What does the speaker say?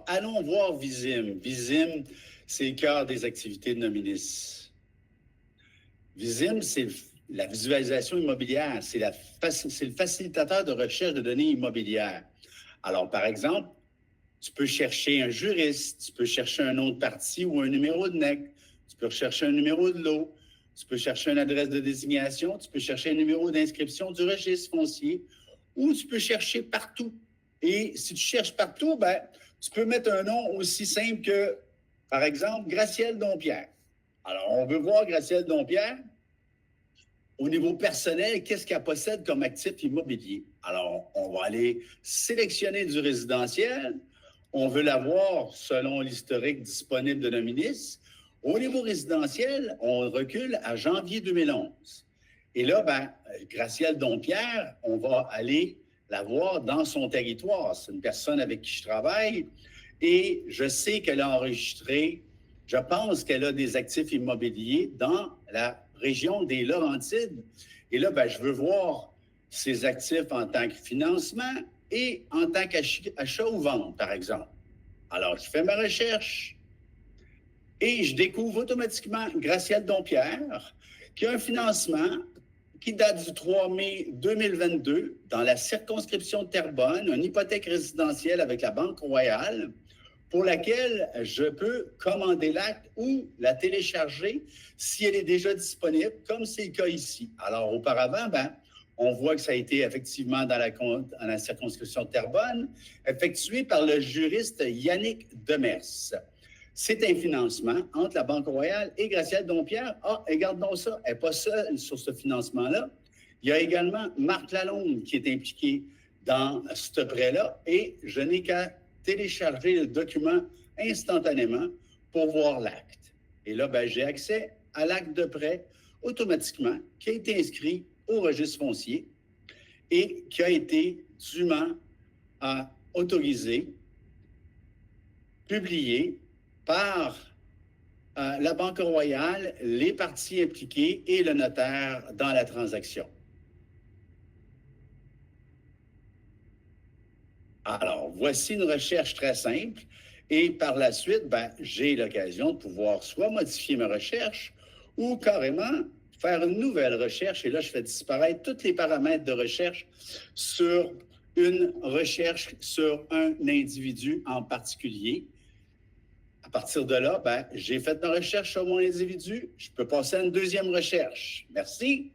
Alors, allons voir Visim. Visim, c'est le cœur des activités de Nominis. Visim, c'est la visualisation immobilière. C'est le facilitateur de recherche de données immobilières. Alors, par exemple, tu peux chercher un juriste, tu peux chercher un nom de parti ou un numéro de NEC, tu peux chercher un numéro de lot, tu peux chercher une adresse de désignation, tu peux chercher un numéro d'inscription du registre foncier, ou tu peux chercher partout. Et si tu cherches partout, ben, tu peux mettre un nom aussi simple que, par exemple, Gracielle Dompierre. Alors, on veut voir Gracielle Dompierre. Au niveau personnel, qu'est-ce qu'elle possède comme actif immobilier? Alors, on va aller sélectionner du résidentiel. On veut l'avoir selon l'historique disponible de Nominis. Au niveau résidentiel, on recule à janvier 2011. Et là, Gracielle Dompierre, on va aller la voir dans son territoire. C'est une personne avec qui je travaille et je sais qu'elle a enregistré, je pense qu'elle a des actifs immobiliers dans la région des Laurentides. Et là, je veux voir ses actifs en tant que financement et en tant qu'achat ou vente, par exemple. Alors, je fais ma recherche et je découvre automatiquement Gracielle Dompierre, qui a un financement qui date du 3 mai 2022 dans la circonscription de Terrebonne, une hypothèque résidentielle avec la Banque Royale, pour laquelle je peux commander l'acte ou la télécharger si elle est déjà disponible, comme c'est le cas ici. Alors, auparavant, on voit que ça a été effectivement dans la circonscription de Terrebonne, effectué par le juriste Yannick Demers. C'est un financement entre la Banque Royale et Gracielle Dompierre. Ah, regardons ça, elle n'est pas seule sur ce financement-là. Il y a également Marc Lalonde qui est impliqué dans ce prêt-là et je n'ai qu'à télécharger le document instantanément pour voir l'acte. Et là, j'ai accès à l'acte de prêt automatiquement qui a été inscrit au registre foncier et qui a été dûment autorisé, publié par la Banque Royale, les parties impliquées et le notaire dans la transaction. Alors, voici une recherche très simple et par la suite, j'ai l'occasion de pouvoir soit modifier ma recherche ou carrément faire une nouvelle recherche. Et là, je fais disparaître tous les paramètres de recherche sur une recherche sur un individu en particulier. À partir de là, j'ai fait ma recherche sur mon individu. Je peux passer à une deuxième recherche. Merci.